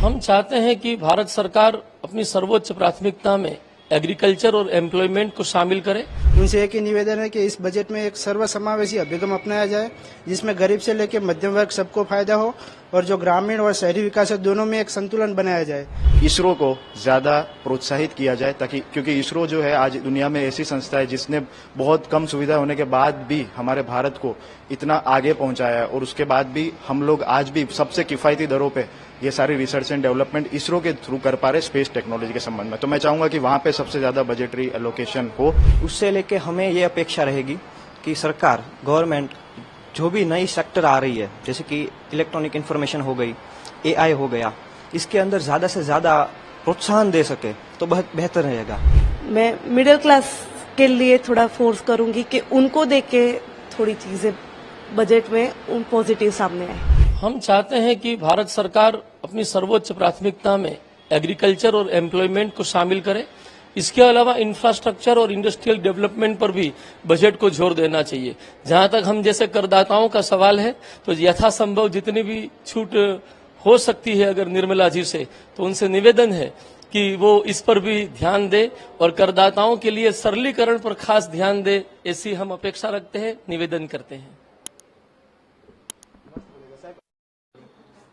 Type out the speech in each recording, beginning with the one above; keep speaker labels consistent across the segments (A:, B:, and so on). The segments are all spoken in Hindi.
A: हम चाहते हैं कि भारत सरकार अपनी सर्वोच्च प्राथमिकता में एग्रीकल्चर और एम्प्लॉयमेंट को शामिल करे।
B: उनसे एक ही निवेदन है कि इस बजट में एक सर्वसमावेशी अभिगम अपनाया जाए, जिसमें गरीब से लेकर मध्यम वर्ग सबको फायदा हो और जो ग्रामीण और शहरी विकास है दोनों में एक संतुलन बनाया जाए।
C: इसरो को ज्यादा प्रोत्साहित किया जाए ताकि, क्योंकि इसरो जो है आज दुनिया में ऐसी संस्था है जिसने बहुत कम सुविधा होने के बाद भी हमारे भारत को इतना आगे पहुंचाया है और उसके बाद भी हम लोग आज भी सबसे किफायती दरों पे ये सारी रिसर्च एंड डेवलपमेंट इसरो के थ्रू कर पा रहे स्पेस टेक्नोलॉजी के संबंध में। तो मैं चाहूंगा कि वहां पे सबसे ज्यादा बजटरी एलोकेशन हो।
D: उससे लेके हमें ये अपेक्षा रहेगी कि सरकार, गवर्नमेंट जो भी नई सेक्टर आ रही है, जैसे कि इलेक्ट्रॉनिक इंफॉर्मेशन हो गई, एआई हो गया, इसके अंदर ज्यादा से ज्यादा प्रोत्साहन दे सके तो बहुत बेहतर रहेगा।
E: मैं मिडिल क्लास के लिए थोड़ा फोर्स करूंगी कि उनको देख के थोड़ी चीजें बजट में उन पॉजिटिव सामने आए।
A: हम चाहते हैं कि भारत सरकार अपनी सर्वोच्च प्राथमिकता में एग्रीकल्चर और एम्प्लॉयमेंट को शामिल करे। इसके अलावा इंफ्रास्ट्रक्चर और इंडस्ट्रियल डेवलपमेंट पर भी बजट को जोर देना चाहिए। जहां तक हम जैसे करदाताओं का सवाल है तो यथासंभव जितनी भी छूट हो सकती है अगर निर्मला जी से, तो उनसे निवेदन है कि वो इस पर भी ध्यान दे और करदाताओं के लिए सरलीकरण पर खास ध्यान दे, ऐसी हम अपेक्षा रखते हैं, निवेदन करते हैं।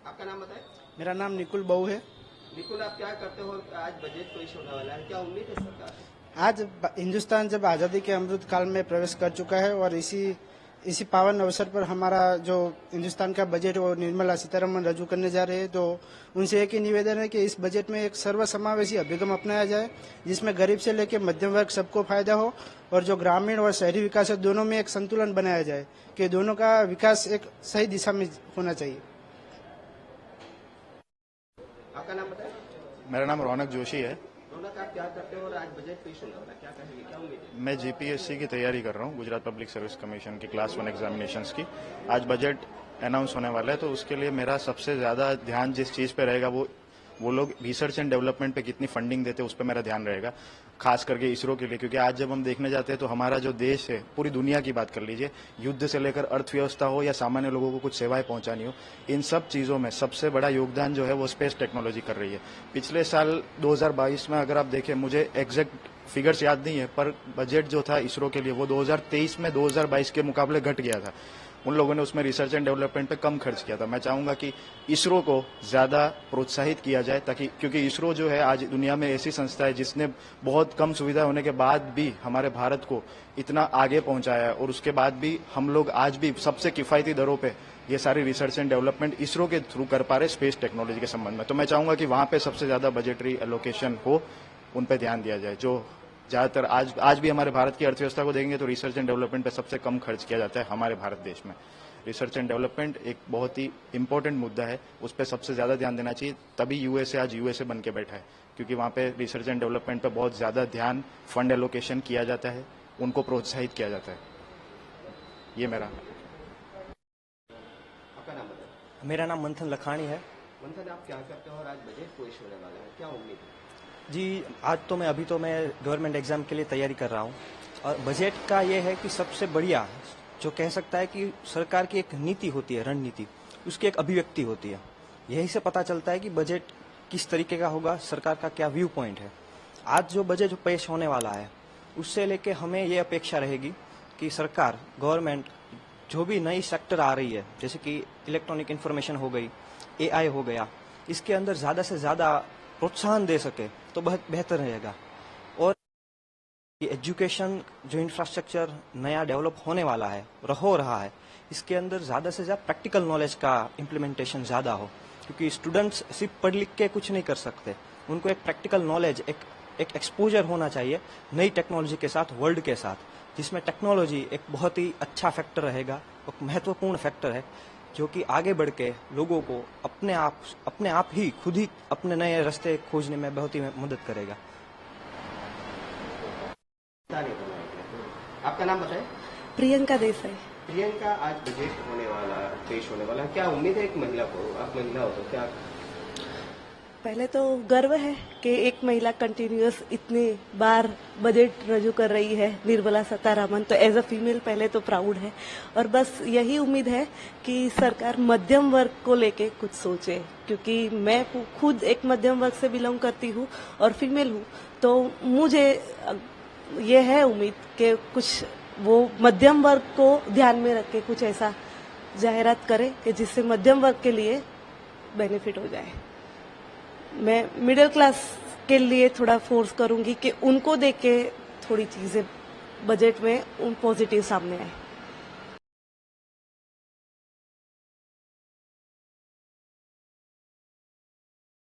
F: आपका नाम बताएं।
B: मेरा नाम निकुल बहु है।
F: निकुल, आप क्या करते हो? आज बजट पेश होने वाला है, क्या उम्मीद है सरकार?
B: आज हिंदुस्तान जब आजादी के अमृत काल में प्रवेश कर चुका है और इसी पावन अवसर पर हमारा जो हिंदुस्तान का बजट वो निर्मला सीतारमण रजू करने जा रहे हैं, तो उनसे एक ही निवेदन है कि इस बजट में एक सर्वसमावेशी अभिगम अपनाया जाए, जिसमें गरीब से लेकर मध्यम वर्ग सबको फायदा हो और जो ग्रामीण और शहरी विकास है दोनों में एक संतुलन बनाया जाए, कि दोनों का विकास एक सही दिशा में होना चाहिए।
F: आपका नाम बताएं।
C: मेरा नाम रौनक जोशी है।
F: रौनक, आप क्या करते हो और आज बजट पेश होने वाला है, क्या कहेंगे, क्या उम्मीद है?
C: मैं जीपीएससी की तैयारी कर रहा हूँ, गुजरात पब्लिक सर्विस कमीशन की क्लास 1 एग्जामिनेशंस की। आज बजट अनाउंस होने वाला है, तो उसके लिए मेरा सबसे ज्यादा ध्यान जिस चीज पे रहेगा वो लोग रिसर्च एंड डेवलपमेंट पे कितनी फंडिंग देते हैं उस पर मेरा ध्यान रहेगा, खास करके इसरो के लिए। क्योंकि आज जब हम देखने जाते हैं तो हमारा जो देश है, पूरी दुनिया की बात कर लीजिए, युद्ध से लेकर अर्थव्यवस्था हो या सामान्य लोगों को कुछ सेवाएं पहुंचानी हो, इन सब चीजों में सबसे बड़ा योगदान जो है वो स्पेस टेक्नोलॉजी कर रही है। पिछले साल 2022 में अगर आप देखें, मुझे एग्जैक्ट फिगर्स याद नहीं है, पर बजट जो था इसरो के लिए वो 2023 में 2022 के मुकाबले घट गया था। उन लोगों ने उसमें रिसर्च एंड डेवलपमेंट पे कम खर्च किया था। मैं चाहूंगा कि इसरो को ज्यादा प्रोत्साहित किया जाए ताकि, क्योंकि इसरो जो है आज दुनिया में ऐसी संस्था है जिसने बहुत कम सुविधा होने के बाद भी हमारे भारत को इतना आगे पहुंचाया है और उसके बाद भी हम लोग आज भी सबसे किफायती दरों पे ये सारी रिसर्च एंड डेवलपमेंट इसरो के थ्रू कर पा रहे स्पेस टेक्नोलॉजी के संबंध में। तो मैं चाहूंगा कि वहां पे सबसे ज्यादा बजटरी एलोकेशन हो, उन पे ध्यान दिया जाए। जो ज्यादातर आज भी हमारे भारत की अर्थव्यवस्था को देखेंगे तो रिसर्च एंड डेवलपमेंट पे सबसे कम खर्च किया जाता है हमारे भारत देश में। रिसर्च एंड डेवलपमेंट एक बहुत ही इंपॉर्टेंट मुद्दा है, उस पर सबसे ज्यादा ध्यान देना चाहिए। तभी यूएसए आज यूएसए बन के बैठा है, क्योंकि वहां पे रिसर्च एंड डेवलपमेंट पे बहुत ज्यादा ध्यान, फंड एलोकेशन किया जाता है, उनको प्रोत्साहित किया जाता है। ये मेरा।
F: आपका नाम बताएं।
D: मेरा नाम मंथन लखानी है।
F: मंथन, आप क्या करते हो और आज बजट पेश होने वाला है, क्या उम्मीद है?
D: जी, आज तो मैं गवर्नमेंट एग्जाम के लिए तैयारी कर रहा हूँ और बजट का ये है कि सबसे बढ़िया जो कह सकता है कि सरकार की एक नीति होती है, रणनीति, उसकी एक अभिव्यक्ति होती है। यही से पता चलता है कि बजट किस तरीके का होगा, सरकार का क्या व्यू पॉइंट है। आज जो बजट पेश होने वाला है उससे लेके हमें ये अपेक्षा रहेगी कि सरकार, गवर्नमेंट जो भी नई सेक्टर आ रही है, जैसे कि इलेक्ट्रॉनिक इंफॉर्मेशन हो गई, एआई हो गया, इसके अंदर ज्यादा से ज्यादा प्रोत्साहन दे सके तो बहुत बेहतर रहेगा। और एजुकेशन जो इंफ्रास्ट्रक्चर नया डेवलप होने वाला है, हो रहा है, इसके अंदर ज्यादा से ज्यादा प्रैक्टिकल नॉलेज का इम्प्लीमेंटेशन ज्यादा हो, क्योंकि स्टूडेंट्स सिर्फ पढ़ लिख के कुछ नहीं कर सकते, उनको एक प्रैक्टिकल नॉलेज, एक एक्सपोजर होना चाहिए नई टेक्नोलॉजी के साथ, वर्ल्ड के साथ, जिसमें टेक्नोलॉजी एक बहुत ही अच्छा फैक्टर रहेगा, एक महत्वपूर्ण फैक्टर है, जो कि आगे बढ़ के लोगों को अपने आप ही खुद ही अपने नए रास्ते खोजने में बहुत ही मदद करेगा।
F: आपका नाम बताएं।
E: प्रियंका देसाई।
F: प्रियंका, आज बजट पेश होने वाला है, क्या उम्मीद है एक महिला को? आप महिला हो तो क्या?
E: पहले तो गर्व है कि एक महिला कंटिन्यूअस इतनी बार बजट रजू कर रही है, निर्मला सीतारमण, तो एज अ फीमेल पहले तो प्राउड है। और बस यही उम्मीद है कि सरकार मध्यम वर्ग को लेके कुछ सोचे, क्योंकि मैं खुद एक मध्यम वर्ग से बिलोंग करती हूँ और फीमेल हूँ, तो मुझे ये है उम्मीद कि कुछ वो मध्यम वर्ग को ध्यान में रख के कुछ ऐसा जाहिरात करे कि जिससे मध्यम वर्ग के लिए बेनिफिट हो जाए। मैं मिडिल क्लास के लिए थोड़ा फोर्स करूंगी कि उनको देख के थोड़ी चीजें बजट में पॉजिटिव सामने आए।